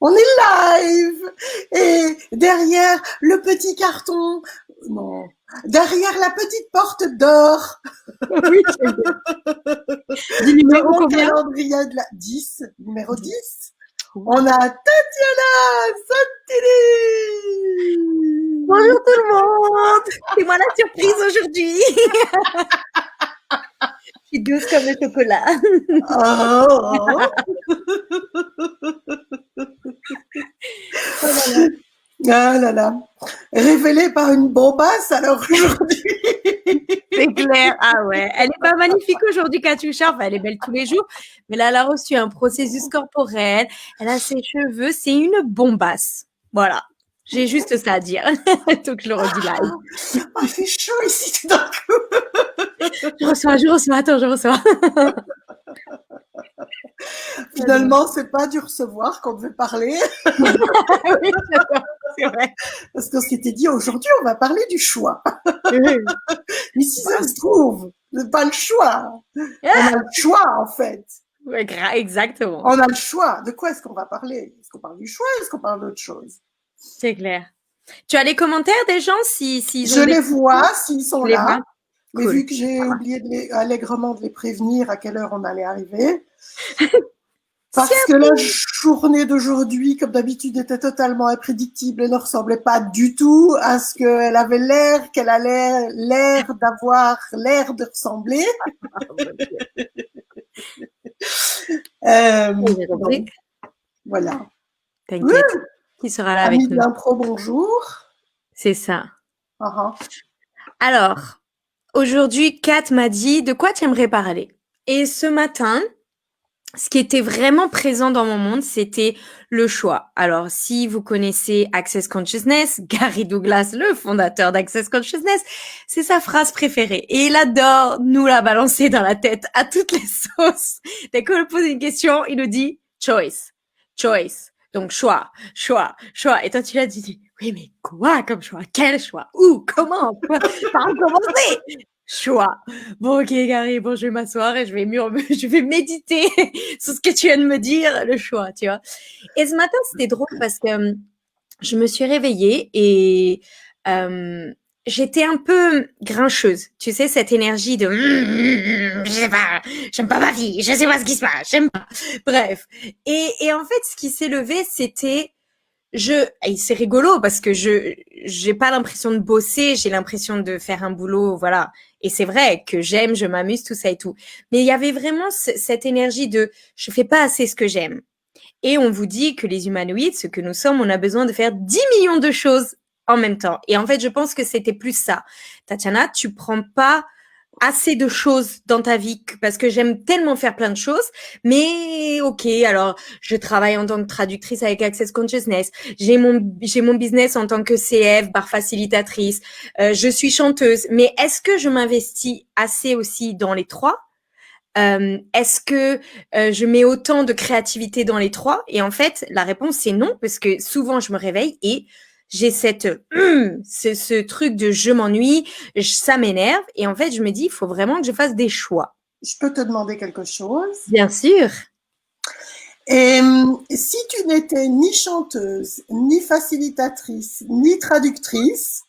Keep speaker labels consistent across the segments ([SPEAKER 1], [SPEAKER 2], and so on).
[SPEAKER 1] On est live et derrière le petit carton, non, derrière la petite porte d'or
[SPEAKER 2] Oui, c'est bien. Du
[SPEAKER 1] de
[SPEAKER 2] numéro
[SPEAKER 1] mon
[SPEAKER 2] combien?
[SPEAKER 1] calendrier de la 10, numéro
[SPEAKER 2] 10.
[SPEAKER 1] 10, on a Tatiana Santini.
[SPEAKER 2] Bonjour tout le monde! C'est moi la surprise aujourd'hui. Je suis douce comme le chocolat.
[SPEAKER 1] Oh,
[SPEAKER 2] Oh là là.
[SPEAKER 1] ah là là, révélée par une bombasse alors aujourd'hui.
[SPEAKER 2] C'est clair. Ah ouais. Elle n'est pas magnifique aujourd'hui, Katioucha. Enfin, elle est belle tous les jours. Mais là, elle a reçu un processus corporel. Elle a ses cheveux. C'est une bombasse. Voilà. J'ai juste ça à dire. Donc, je le redis live.
[SPEAKER 1] Ah, il fait chaud ici tout d'un coup.
[SPEAKER 2] Je reçois. Attends, je reçois.
[SPEAKER 1] Finalement, c'est pas du recevoir qu'on devait parler,
[SPEAKER 2] Oui, c'est vrai.
[SPEAKER 1] parce qu'on s'était dit aujourd'hui on va parler du choix.
[SPEAKER 2] Oui.
[SPEAKER 1] Mais si ça se trouve, c'est pas le choix. On a le choix en fait.
[SPEAKER 2] Ouais, exactement.
[SPEAKER 1] On a le choix. De quoi est-ce qu'on va parler? Est-ce qu'on parle du choix? Est-ce qu'on parle d'autre chose?
[SPEAKER 2] C'est clair. Tu as les commentaires des gens s'ils
[SPEAKER 1] Je
[SPEAKER 2] ont des
[SPEAKER 1] les
[SPEAKER 2] questions?
[SPEAKER 1] vois s'ils sont
[SPEAKER 2] Tu les
[SPEAKER 1] là.
[SPEAKER 2] vois?
[SPEAKER 1] Mais
[SPEAKER 2] Cool.
[SPEAKER 1] vu que j'ai oublié allègrement de les prévenir à quelle heure on allait arriver, parce que la journée d'aujourd'hui, comme d'habitude, était totalement imprédictible et ne ressemblait pas du tout à ce qu'elle avait l'air, qu'elle allait l'air d'avoir l'air de ressembler.
[SPEAKER 2] J'ai
[SPEAKER 1] Donc,
[SPEAKER 2] compris.
[SPEAKER 1] voilà.
[SPEAKER 2] T'inquiète. Qui sera là avec
[SPEAKER 1] Amis de
[SPEAKER 2] nous?
[SPEAKER 1] l'impro, bonjour.
[SPEAKER 2] C'est ça.
[SPEAKER 1] Ah,
[SPEAKER 2] Alors, aujourd'hui, Kat m'a dit de quoi tu aimerais parler. Et ce matin, ce qui était vraiment présent dans mon monde, c'était le choix. Alors, si vous connaissez Access Consciousness, Gary Douglas, le fondateur d'Access Consciousness, c'est sa phrase préférée. Et il adore nous la balancer dans la tête à toutes les sauces. Dès qu'on lui pose une question, il nous dit choice, choice. Donc, choix, choix, choix. Et toi, tu l'as dit, oui, mais quoi comme choix? Quel choix? Où? Comment? Par où commencer? Choix. Bon, ok, Gary, bon, je vais m'asseoir et je vais méditer sur ce que tu viens de me dire, le choix, tu vois. Et ce matin, c'était drôle parce que je me suis réveillée et j'étais un peu grincheuse. Tu sais, cette énergie de je sais pas, j'aime pas ma vie, je sais pas ce qui se passe, j'aime pas. Bref. Et en fait, ce qui s'est levé, c'était et c'est rigolo parce que j'ai pas l'impression de bosser, j'ai l'impression de faire un boulot, voilà. Et c'est vrai que j'aime, je m'amuse, tout ça et tout. Mais il y avait vraiment cette énergie de je fais pas assez ce que j'aime. Et on vous dit que les humanoïdes, ce que nous sommes, on a besoin de faire 10 millions de choses en même temps. Et en fait, je pense que c'était plus ça. Tatiana, tu prends pas assez de choses dans ta vie parce que j'aime tellement faire plein de choses. Mais ok, alors je travaille en tant que traductrice avec Access Consciousness. J'ai mon business en tant que CF, bar facilitatrice. Je suis chanteuse. Mais est-ce que je m'investis assez aussi dans les trois? Est-ce que je mets autant de créativité dans les trois? Et en fait, la réponse c'est non, parce que souvent je me réveille et j'ai ce truc de je m'ennuie, ça m'énerve. Et en fait, je me dis, il faut vraiment que je fasse des choix.
[SPEAKER 1] je peux te demander quelque chose?
[SPEAKER 2] Bien sûr.
[SPEAKER 1] Et si tu n'étais ni chanteuse, ni facilitatrice, ni traductrice,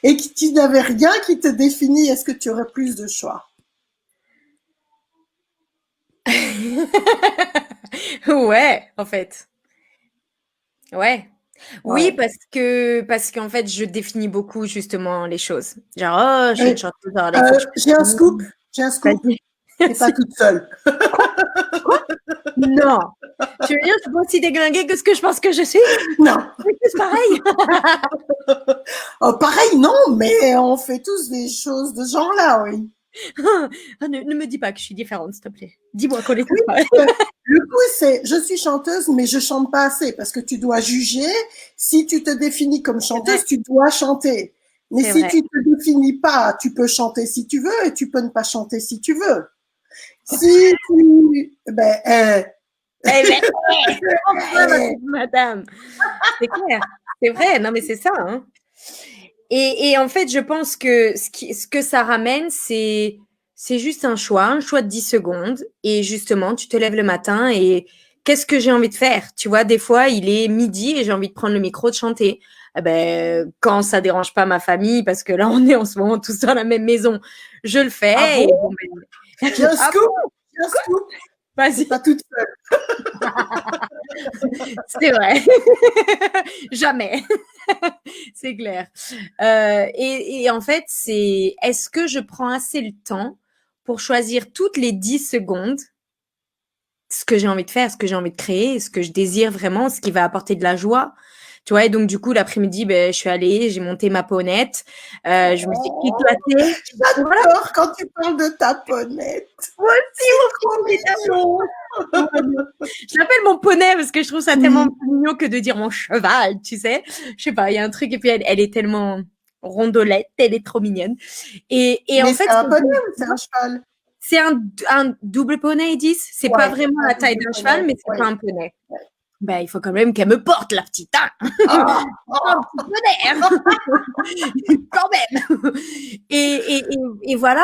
[SPEAKER 1] et que tu n'avais rien qui te définit, est-ce que tu aurais plus de choix?
[SPEAKER 2] Ouais, en fait. Ouais. Oui,
[SPEAKER 1] Ouais.
[SPEAKER 2] parce qu'en fait, je définis beaucoup justement les choses. Genre, oh, je suis une chanteuse, alors là, il faut que je
[SPEAKER 1] J'ai un scoop.
[SPEAKER 2] fasse.
[SPEAKER 1] J'ai un scoop.
[SPEAKER 2] Vas-y.
[SPEAKER 1] T'es pas toute seule.
[SPEAKER 2] Quoi? Non. Tu veux dire, je suis pas aussi déglinguée que ce que je pense que je suis?
[SPEAKER 1] Non.
[SPEAKER 2] C'est tous pareil.
[SPEAKER 1] Oh, pareil, non, mais on fait tous des choses de ce genre-là, oui.
[SPEAKER 2] Ah, ne me dis pas que je suis différente, s'il te plaît. Dis-moi qu'on est tous
[SPEAKER 1] Oui,
[SPEAKER 2] pareils.
[SPEAKER 1] le coup, c'est je suis chanteuse, mais je chante pas assez parce que tu dois juger. Si tu te définis comme
[SPEAKER 2] C'est vrai.
[SPEAKER 1] chanteuse, tu dois chanter. Mais
[SPEAKER 2] C'est
[SPEAKER 1] si
[SPEAKER 2] vrai.
[SPEAKER 1] tu te définis pas, tu peux chanter si tu veux et tu peux ne pas chanter si tu veux. Si tu, ben,
[SPEAKER 2] Eh ben, enfin, ma petite madame. C'est clair. C'est vrai. Non, mais c'est ça, hein. Et en fait, je pense que ce que ça ramène, c'est juste un choix de 10 secondes. Et justement, tu te lèves le matin et qu'est-ce que j'ai envie de faire? Tu vois, des fois, il est midi et j'ai envie de prendre le micro, de chanter. Eh ben, quand ça dérange pas ma famille, parce que là, on est en ce moment tous dans la même maison, je le
[SPEAKER 1] Ah
[SPEAKER 2] fais.
[SPEAKER 1] bon?
[SPEAKER 2] Et bon,
[SPEAKER 1] J'ai un
[SPEAKER 2] ah
[SPEAKER 1] scoop,
[SPEAKER 2] bon?
[SPEAKER 1] j'ai un scoop.
[SPEAKER 2] Vas-y.
[SPEAKER 1] C'est pas toute seule.
[SPEAKER 2] C'est vrai. Jamais. C'est clair. Et en fait, c'est est-ce que je prends assez le temps pour choisir toutes les 10 secondes ce que j'ai envie de faire, ce que j'ai envie de créer, ce que je désire vraiment, ce qui va apporter de la joie. Tu vois, et donc du coup, l'après-midi, ben, je suis allée, j'ai monté ma ponette, je me suis
[SPEAKER 1] Oh,
[SPEAKER 2] éclatée. Et voilà,
[SPEAKER 1] j'adore quand tu parles de ta ponette.
[SPEAKER 2] moi aussi,
[SPEAKER 1] C'est
[SPEAKER 2] mon
[SPEAKER 1] trop
[SPEAKER 2] petit
[SPEAKER 1] mignon.
[SPEAKER 2] poney. Je l'appelle mon poney parce que je trouve ça tellement plus mignon que de dire mon cheval, tu sais. Je sais pas, il y a un truc, et puis elle est tellement rondolette, elle est trop mignonne. Et en
[SPEAKER 1] Mais
[SPEAKER 2] fait,
[SPEAKER 1] c'est un poney ou c'est un cheval?
[SPEAKER 2] c'est un double poney, ils disent. C'est pas
[SPEAKER 1] Ouais,
[SPEAKER 2] vraiment
[SPEAKER 1] un
[SPEAKER 2] la taille
[SPEAKER 1] double
[SPEAKER 2] d'un cheval,
[SPEAKER 1] poney.
[SPEAKER 2] mais c'est
[SPEAKER 1] Oui.
[SPEAKER 2] pas un poney. Ben, il faut quand même qu'elle me porte, la petite, hein.
[SPEAKER 1] Ah,
[SPEAKER 2] Un petit poney, hein. Quand même. Et voilà,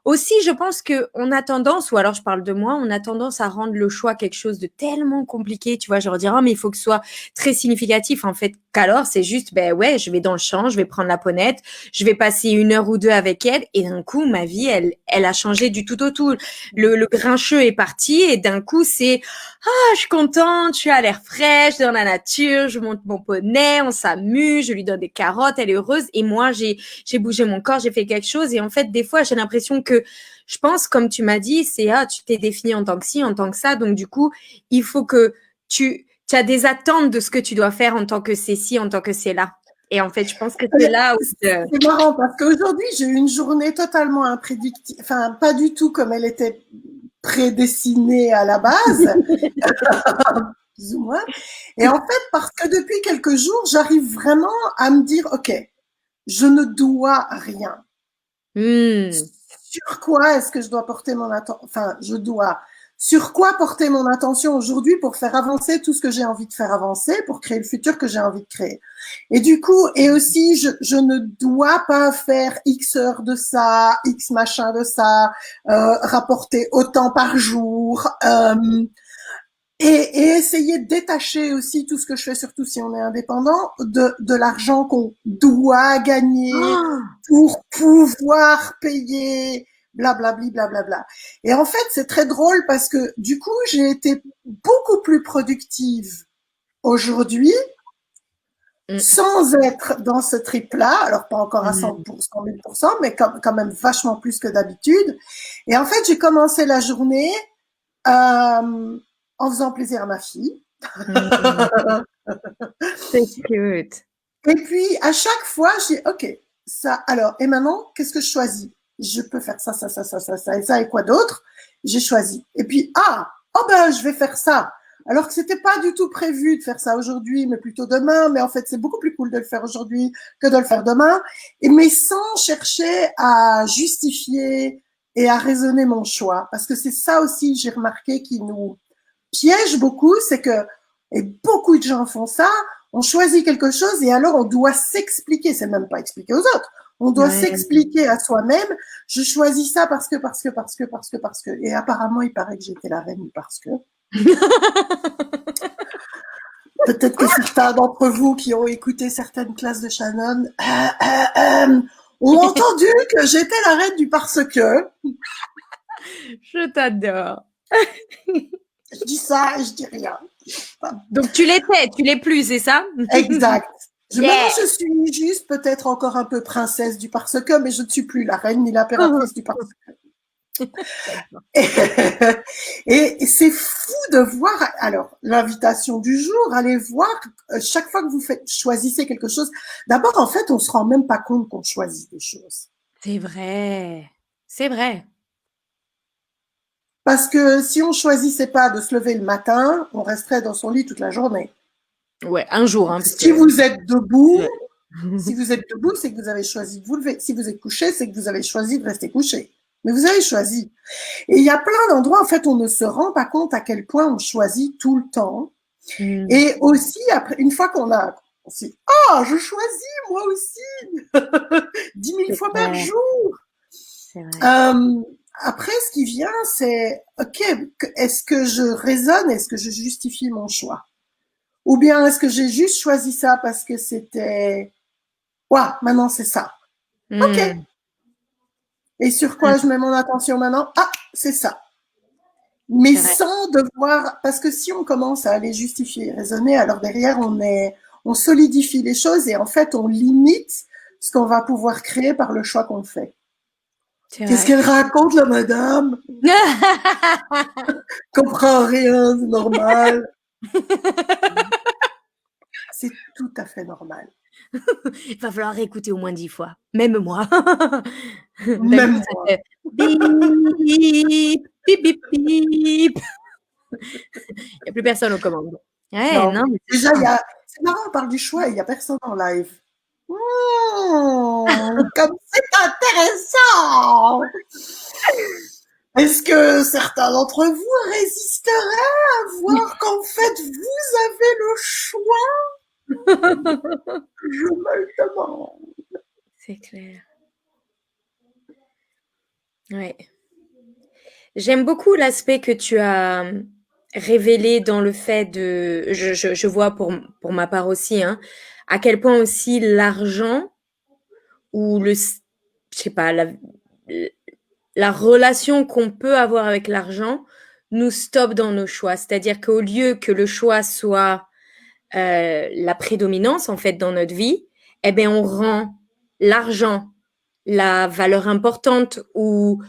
[SPEAKER 2] aussi, je pense que on a tendance, ou alors je parle de moi, on a tendance à rendre le choix quelque chose de tellement compliqué, tu vois, genre dire, oh, mais il faut que ce soit très significatif, en fait, qu'alors, c'est juste, ben ouais, je vais dans le champ, je vais prendre la ponette, je vais passer 1 heure ou 2 avec elle, et d'un coup, ma vie, elle a changé du tout au tout. Le grincheux est parti, et d'un coup, c'est, ah, je suis contente, je suis à l'air fraîche, dans la nature, je monte mon poney, on s'amuse, je lui donne des carottes, elle est heureuse, et moi, j'ai bougé mon corps, j'ai fait quelque chose, et en fait, des fois, j'ai l'impression que, je pense, comme tu m'as dit, c'est, ah, tu t'es défini en tant que ci, en tant que ça, donc du coup, il faut que tu as des attentes de ce que tu dois faire en tant que c'est ci, en tant que c'est là. Et en fait, je pense que c'est là où
[SPEAKER 1] c'est marrant parce qu'aujourd'hui, j'ai eu une journée totalement imprédictible, enfin, pas du tout comme elle était prédestinée à la base, plus ou moins. Et en fait, parce que depuis quelques jours, j'arrive vraiment à me dire, OK, je ne dois rien. Sur quoi est-ce que je dois porter mon attention? Enfin, je dois. Sur quoi porter mon attention aujourd'hui pour faire avancer tout ce que j'ai envie de faire avancer, pour créer le futur que j'ai envie de créer. Et du coup, et aussi, je ne dois pas faire X heures de ça, X machin de ça, rapporter autant par jour. Et essayer de détacher aussi tout ce que je fais, surtout si on est indépendant, de l'argent qu'on doit gagner
[SPEAKER 2] oh,
[SPEAKER 1] pour pouvoir payer, blablabli, blablabla. Et en fait, c'est très drôle parce que du coup, j'ai été beaucoup plus productive aujourd'hui sans être dans ce trip-là. Alors, pas encore à 100%, 1000%, mais quand même vachement plus que d'habitude. Et en fait, j'ai commencé la journée en faisant plaisir à ma fille.
[SPEAKER 2] C'est cute.
[SPEAKER 1] Et puis, à chaque fois, je dis, OK, ça, alors, et maintenant, qu'est-ce que je choisis? Je peux faire ça, ça, ça, ça, ça, ça, et ça, et quoi d'autre? J'ai choisi. Et puis, oh ben, je vais faire ça. Alors que c'était pas du tout prévu de faire ça aujourd'hui, mais plutôt demain. Mais en fait, c'est beaucoup plus cool de le faire aujourd'hui que de le faire demain. Mais sans chercher à justifier et à raisonner mon choix. Parce que c'est ça aussi, j'ai remarqué, qui nous piège beaucoup, c'est que, et beaucoup de gens font ça, on choisit quelque chose et alors on doit s'expliquer, c'est même pas expliquer aux autres, on doit s'expliquer à soi-même, je choisis ça parce que, et apparemment il paraît que j'étais la reine du parce que. Peut-être que certains d'entre vous qui ont écouté certaines classes de Shannon ont entendu que j'étais la reine du parce que.
[SPEAKER 2] Je t'adore.
[SPEAKER 1] Je dis ça et je dis rien.
[SPEAKER 2] Donc tu l'étais, tu l'es plus, c'est ça?
[SPEAKER 1] Exact.
[SPEAKER 2] Yeah.
[SPEAKER 1] Maintenant, je suis juste peut-être encore un peu princesse du parce que, mais je ne suis plus la reine ni l'impératrice du parce que. Et c'est fou de voir, alors, l'invitation du jour, allez voir, chaque fois que vous choisissez quelque chose, d'abord, en fait, on se rend même pas compte qu'on choisit des choses.
[SPEAKER 2] C'est vrai. C'est vrai.
[SPEAKER 1] Parce que si on choisissait pas de se lever le matin, on resterait dans son lit toute la journée.
[SPEAKER 2] Ouais, un jour. Hein,
[SPEAKER 1] si vous êtes debout, si vous êtes debout, c'est que vous avez choisi de vous lever. Si vous êtes couché, c'est que vous avez choisi de rester couché. Mais vous avez choisi. Et il y a plein d'endroits, en fait, on ne se rend pas compte à quel point on choisit tout le temps. Et aussi, après, une fois qu'on se dit, oh, je choisis, moi aussi, 10 000 fois par jour. après, ce qui vient, c'est, OK, est-ce que je raisonne, est-ce que je justifie mon choix? Ou bien est-ce que j'ai juste choisi ça parce que c'était, ouais, maintenant c'est ça. OK.
[SPEAKER 2] Mmh.
[SPEAKER 1] Et sur quoi je
[SPEAKER 2] Mmh.
[SPEAKER 1] mets mon attention maintenant? Ah, c'est ça. Mais
[SPEAKER 2] C'est vrai.
[SPEAKER 1] sans devoir, parce que si on commence à aller justifier et raisonner, alors derrière, on solidifie les choses et en fait, on limite ce qu'on va pouvoir créer par le choix qu'on fait.
[SPEAKER 2] C'est
[SPEAKER 1] Qu'est-ce
[SPEAKER 2] vrai.
[SPEAKER 1] qu'elle raconte, la madame? Comprend rien, c'est normal. C'est tout à fait normal.
[SPEAKER 2] Il va falloir réécouter au moins 10 fois, même moi. D'un coup,
[SPEAKER 1] Même
[SPEAKER 2] ça
[SPEAKER 1] moi.
[SPEAKER 2] fait bip, bip, bip, bip. Il y a plus personne aux commandes. Ouais,
[SPEAKER 1] Non.
[SPEAKER 2] non, mais c'est
[SPEAKER 1] Déjà,
[SPEAKER 2] ça, hein.
[SPEAKER 1] c'est marrant, on parle du choix et il n'y a personne en live. Comme c'est intéressant! Est-ce que certains d'entre vous résisteraient à voir qu'en fait, vous avez le choix? Je me le demande.
[SPEAKER 2] C'est clair. Ouais. J'aime beaucoup l'aspect que tu as révélé dans le fait de, je vois pour ma part aussi, hein, à quel point aussi l'argent ou je sais pas, la relation qu'on peut avoir avec l'argent nous stoppe dans nos choix. C'est-à-dire qu'au lieu que le choix soit la prédominance en fait dans notre vie, eh ben on rend l'argent la valeur importante ou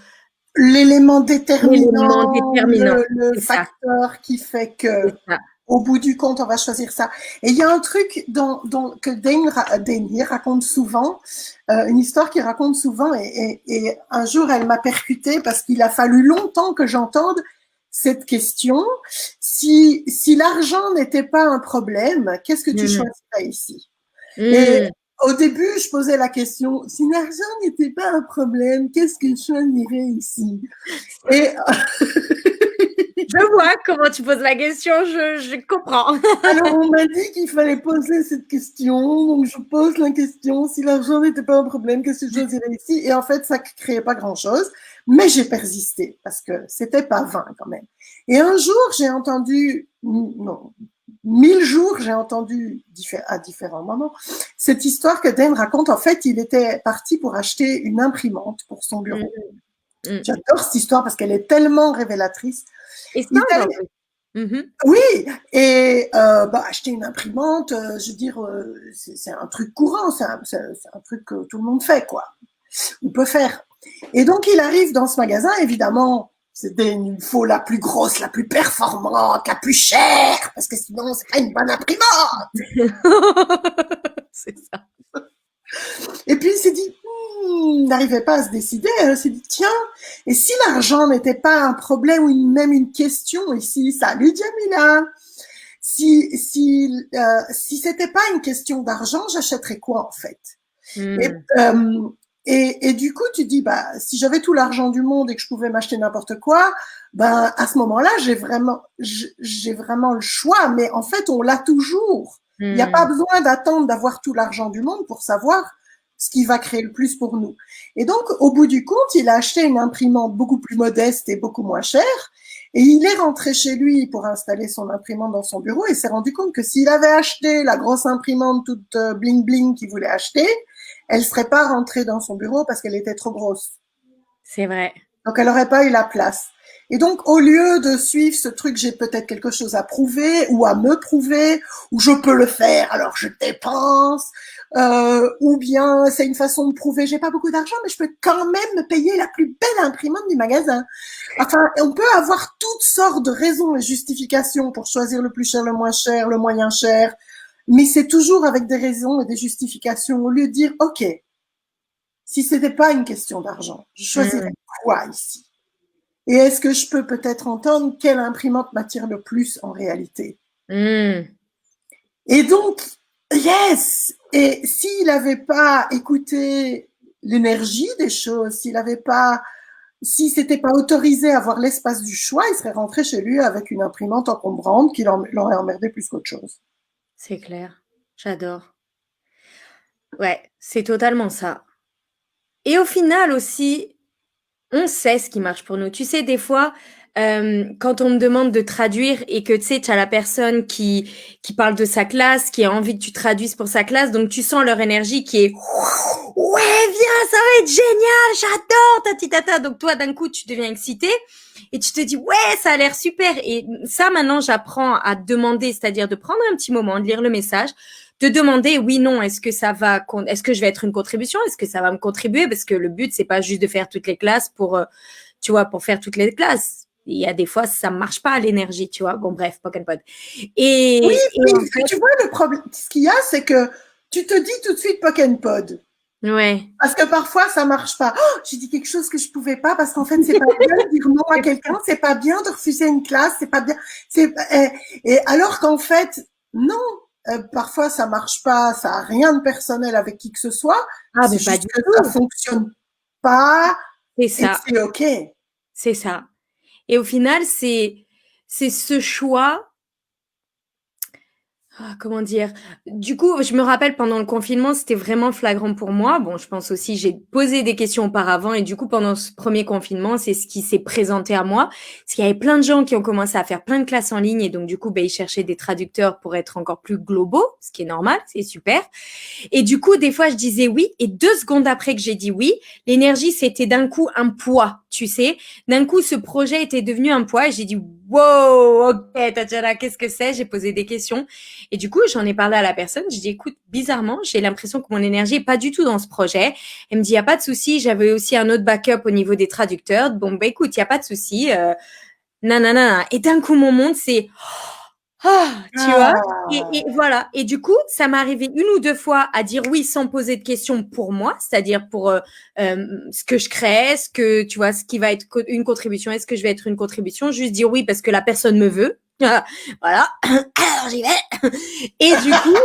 [SPEAKER 1] L'élément
[SPEAKER 2] l'élément
[SPEAKER 1] déterminant,
[SPEAKER 2] déterminant.
[SPEAKER 1] le
[SPEAKER 2] C'est ça,
[SPEAKER 1] facteur qui fait que,
[SPEAKER 2] c'est ça.
[SPEAKER 1] au bout du compte, on va choisir ça. Et il y a un truc que Dane raconte souvent, une histoire qu'il raconte souvent, et un jour elle m'a percuté parce qu'il a fallu longtemps que j'entende cette question. Si l'argent n'était pas un problème, qu'est-ce que tu
[SPEAKER 2] Mmh.
[SPEAKER 1] choisirais ici? Et
[SPEAKER 2] Mmh.
[SPEAKER 1] au début, je posais la question, si l'argent n'était pas un problème, qu'est-ce que je choisirais ici? Et
[SPEAKER 2] Je vois comment tu poses la question, je comprends.
[SPEAKER 1] alors, on m'a dit qu'il fallait poser cette question, donc je pose la question, si l'argent n'était pas un problème, qu'est-ce que je choisirais ici? Et en fait, ça ne créait pas grand-chose, mais j'ai persisté, parce que c'était pas vain quand même. Et un jour, j'ai entendu, non, 1000 jours, j'ai entendu à différents moments, cette histoire que Dan raconte. En fait, il était parti pour acheter une imprimante pour son
[SPEAKER 2] Mmh.
[SPEAKER 1] bureau.
[SPEAKER 2] Mmh.
[SPEAKER 1] J'adore cette histoire parce qu'elle est tellement révélatrice.
[SPEAKER 2] Et
[SPEAKER 1] Il est
[SPEAKER 2] simple en
[SPEAKER 1] allé
[SPEAKER 2] plus. Mmh.
[SPEAKER 1] Oui, et acheter une imprimante, je veux dire, c'est un truc courant, c'est un truc que tout le monde fait, quoi, ou peut faire. Et donc, il arrive dans ce magasin, évidemment, il faut la plus grosse, la plus performante, la plus chère, parce que sinon, c'est pas une bonne imprimante.
[SPEAKER 2] C'est ça.
[SPEAKER 1] Et puis, il s'est dit, il n'arrivait pas à se décider, il s'est dit, tiens, et si l'argent n'était pas un problème ou même une question ici, salut Jamila, si c'était pas une question d'argent, j'achèterais quoi en fait? Et,
[SPEAKER 2] Mmh.
[SPEAKER 1] euh, et du coup, tu dis, bah, si j'avais tout l'argent du monde et que je pouvais m'acheter n'importe quoi, ben, à ce moment-là, j'ai vraiment le choix. Mais en fait, on l'a toujours. Il n'y a pas
[SPEAKER 2] Mmh.
[SPEAKER 1] besoin d'attendre d'avoir tout l'argent du monde pour savoir ce qui va créer le plus pour nous. Et donc, au bout du compte, il a acheté une imprimante beaucoup plus modeste et beaucoup moins chère. Et il est rentré chez lui pour installer son imprimante dans son bureau et s'est rendu compte que s'il avait acheté la grosse imprimante toute bling bling qu'il voulait acheter, elle serait pas rentrée dans son bureau parce qu'elle était trop grosse.
[SPEAKER 2] C'est vrai.
[SPEAKER 1] Donc, elle n'aurait pas eu la place. Et donc, au lieu de suivre ce truc, j'ai peut-être quelque chose à prouver ou à me prouver, ou je peux le faire, alors je dépense, ou bien c'est une façon de prouver, j'ai pas beaucoup d'argent, mais je peux quand même me payer la plus belle imprimante du magasin. Enfin, on peut avoir toutes sortes de raisons et justifications pour choisir le plus cher, le moins cher, le moyen cher, mais c'est toujours avec des raisons et des justifications, au lieu de dire, OK, si c'était pas une question d'argent, je choisirais
[SPEAKER 2] Mmh.
[SPEAKER 1] quoi ici? Et est-ce que je peux peut-être entendre quelle imprimante m'attire le plus en réalité?
[SPEAKER 2] Mmh.
[SPEAKER 1] Et donc, yes! Et s'il n'avait pas écouté l'énergie des choses, si c'était pas autorisé à avoir l'espace du choix, il serait rentré chez lui avec une imprimante encombrante qui l'aurait emmerdé plus qu'autre chose.
[SPEAKER 2] C'est clair. J'adore. Ouais, c'est totalement ça. Et au final aussi, On sait ce qui marche pour nous. Tu sais, des fois, quand on me demande de traduire et que tu sais, tu as la personne qui parle de sa classe, qui a envie que tu traduises pour sa classe, donc tu sens leur énergie qui est ouais, viens, ça va être génial, j'adore, tati tata. Donc toi, d'un coup, tu deviens excité et tu te dis ouais, ça a l'air super. Et ça, maintenant, j'apprends à demander, c'est-à-dire de prendre un petit moment, de lire le message, de demander oui, non, est-ce que ça va, est-ce que je vais être une contribution, est-ce que ça va me contribuer, parce que le but c'est pas juste de faire toutes les classes pour, tu vois, pour faire toutes les classes. Il y a des fois ça marche pas l'énergie, tu vois. Bon bref, Pokémon Pod.
[SPEAKER 1] Oui,
[SPEAKER 2] Et en
[SPEAKER 1] mais
[SPEAKER 2] fait,
[SPEAKER 1] tu vois, le problème, ce qu'il y a, c'est que tu te dis tout de suite Pokémon Pod.
[SPEAKER 2] ouais,
[SPEAKER 1] Parce que parfois, ça marche pas. Oh, j'ai dit quelque chose que je pouvais pas parce qu'en fait, c'est pas bien de dire non à quelqu'un, c'est pas bien de refuser une classe, c'est pas bien. Et alors qu'en fait, non. Parfois, ça marche pas, ça a rien de personnel avec qui que ce soit.
[SPEAKER 2] ah
[SPEAKER 1] C'est
[SPEAKER 2] mais pas
[SPEAKER 1] juste
[SPEAKER 2] du
[SPEAKER 1] que ça
[SPEAKER 2] tout.
[SPEAKER 1] fonctionne pas
[SPEAKER 2] C'est
[SPEAKER 1] et
[SPEAKER 2] ça,
[SPEAKER 1] c'est ok.
[SPEAKER 2] c'est ça. Et au final, c'est ce choix. Ah, comment dire? Du coup, je me rappelle pendant le confinement, c'était vraiment flagrant pour moi. Bon, je pense aussi, j'ai posé des questions auparavant et du coup, pendant ce premier confinement, c'est ce qui s'est présenté à moi. Parce qu'il y avait plein de gens qui ont commencé à faire plein de classes en ligne et donc, du coup, ben, ils cherchaient des traducteurs pour être encore plus globaux, ce qui est normal, c'est super. Et du coup, des fois, je disais oui. Et 2 secondes après que j'ai dit oui, l'énergie, c'était d'un coup un poids, tu sais. D'un coup, ce projet était devenu un poids et j'ai dit, wow, ok, Tadjara, qu'est-ce que c'est? J'ai posé des questions. Et du coup, j'en ai parlé à la personne. J'ai dit, écoute, bizarrement, j'ai l'impression que mon énergie est pas du tout dans ce projet. Elle me dit, il y a pas de souci. J'avais aussi un autre backup au niveau des traducteurs. Bon, bah, écoute, il y a pas de souci. Nanana. Et d'un coup, mon monde, c'est, ah, tu vois? Et
[SPEAKER 1] Ah.
[SPEAKER 2] voilà. Et du coup, ça m'est arrivé 1 ou 2 fois à dire oui sans poser de questions pour moi, c'est-à-dire pour ce que je crée, ce que tu vois, ce qui va être une contribution. Est-ce que je vais être une contribution? Juste dire oui parce que la personne me veut. Voilà. Alors j'y vais. Et du coup,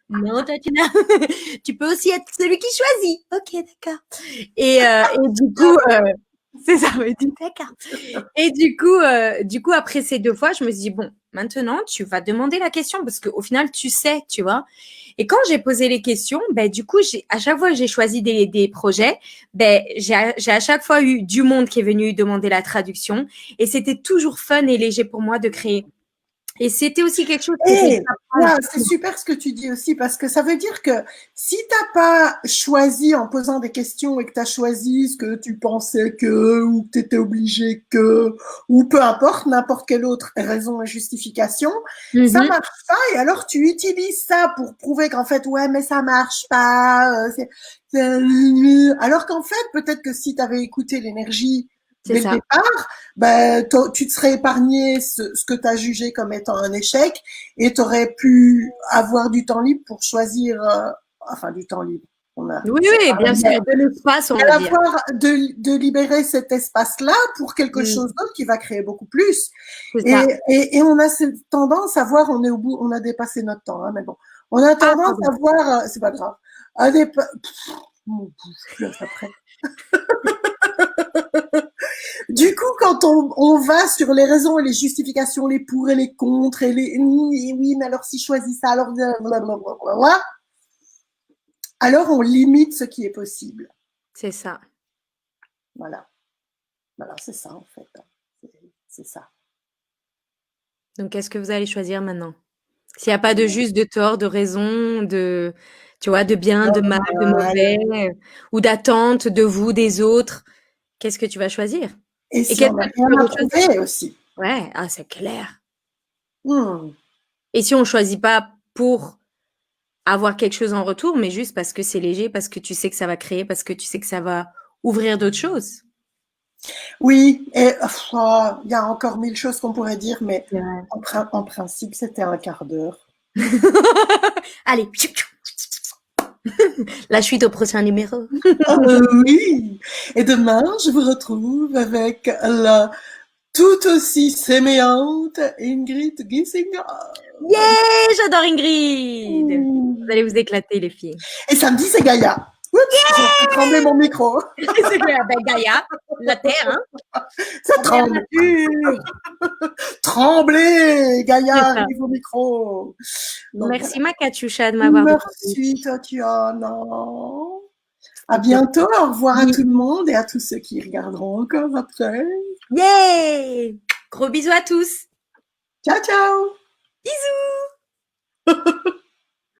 [SPEAKER 2] non, Tatiana, tu peux aussi être celui qui choisit. Ok, d'accord. Et du coup, c'est ça, me dit d'accord. Et du coup, après ces 2 fois, je me suis dit, bon, maintenant, tu vas demander la question parce qu'au final, tu sais, tu vois. Et quand j'ai posé les questions, ben, du coup, à chaque fois que j'ai choisi des projets, ben, j'ai à chaque fois eu du monde qui est venu demander la traduction. Et c'était toujours fun et léger pour moi de créer. Et c'était aussi quelque chose que j'ai dû
[SPEAKER 1] Et
[SPEAKER 2] apprendre.
[SPEAKER 1] là, c'est super ce que tu dis aussi, parce que ça veut dire que si t'as pas choisi en posant des questions et que tu as choisi ce que tu pensais que, ou que tu étais obligé que, ou peu importe, n'importe quelle autre raison et justification, ça
[SPEAKER 2] Mhm.
[SPEAKER 1] marche pas, et alors tu utilises ça pour prouver qu'en fait, ouais, mais ça marche pas, alors qu'en fait, peut-être que si tu avais écouté l'énergie
[SPEAKER 2] C'est
[SPEAKER 1] dès le
[SPEAKER 2] ça.
[SPEAKER 1] départ, ben, tu te serais épargné ce que tu as jugé comme étant un échec et tu aurais pu avoir du temps libre pour choisir, enfin du temps libre. On a,
[SPEAKER 2] Oui,
[SPEAKER 1] c'est
[SPEAKER 2] oui,
[SPEAKER 1] pas
[SPEAKER 2] bien sûr,
[SPEAKER 1] vrai,
[SPEAKER 2] de l'espace, on
[SPEAKER 1] mais
[SPEAKER 2] va dire.
[SPEAKER 1] d'avoir de libérer cet espace-là pour quelque
[SPEAKER 2] Mm,
[SPEAKER 1] chose d'autre qui va créer beaucoup plus.
[SPEAKER 2] c'est ça.
[SPEAKER 1] Et on a cette tendance à voir, on est au bout, on a dépassé notre temps, hein, mais bon, on a
[SPEAKER 2] Ah,
[SPEAKER 1] tendance
[SPEAKER 2] pardon.
[SPEAKER 1] à voir, c'est pas grave, à dépasser. Mon bouche, après. Du coup, quand on va sur les raisons et les justifications, les pour et les contre, et oui, mais alors si je choisis ça, alors blablabla, alors on limite ce qui est possible.
[SPEAKER 2] C'est ça.
[SPEAKER 1] Voilà, voilà, c'est ça en fait. C'est ça.
[SPEAKER 2] Donc, qu'est-ce que vous allez choisir maintenant? S'il n'y a pas de juste, de tort, de raison, de, tu vois, de bien, de mal, de mauvais, ou d'attente de vous, des autres, qu'est-ce que tu vas choisir?
[SPEAKER 1] Et
[SPEAKER 2] Et
[SPEAKER 1] si
[SPEAKER 2] qu'est-ce
[SPEAKER 1] on n'a
[SPEAKER 2] que tu
[SPEAKER 1] rien
[SPEAKER 2] veux
[SPEAKER 1] à
[SPEAKER 2] choisir?
[SPEAKER 1] prouver aussi.
[SPEAKER 2] Ouais, ah, c'est clair.
[SPEAKER 1] Hmm.
[SPEAKER 2] Et si on choisit pas pour avoir quelque chose en retour, mais juste parce que c'est léger, parce que tu sais que ça va créer, parce que tu sais que ça va ouvrir d'autres choses.
[SPEAKER 1] Oui, et il y a encore 1000 choses qu'on pourrait dire, mais
[SPEAKER 2] C'est vrai.
[SPEAKER 1] en principe, c'était un quart d'heure.
[SPEAKER 2] Allez, la suite au prochain numéro.
[SPEAKER 1] Oui, et demain, je vous retrouve avec la tout aussi sémillante Ingrid Gissinger.
[SPEAKER 2] Yeah, j'adore Ingrid. Vous allez vous éclater, les filles.
[SPEAKER 1] Et samedi, c'est Gaïa. Oups, j'ai fait trembler mon micro.
[SPEAKER 2] C'est clair, ben Gaïa, la Terre, hein.
[SPEAKER 1] Ça tremble.
[SPEAKER 2] Température.
[SPEAKER 1] Tremblez,
[SPEAKER 2] C'est
[SPEAKER 1] Gaïa,
[SPEAKER 2] ça.
[SPEAKER 1] arrive au micro. Donc voilà.
[SPEAKER 2] Merci ma Katioucha de m'avoir demandé.
[SPEAKER 1] Merci, Tatiana. À bientôt. Au revoir à tout le monde et à tous ceux qui regarderont encore après.
[SPEAKER 2] Yeah! Gros bisous à tous.
[SPEAKER 1] Ciao, ciao.
[SPEAKER 2] Bisous.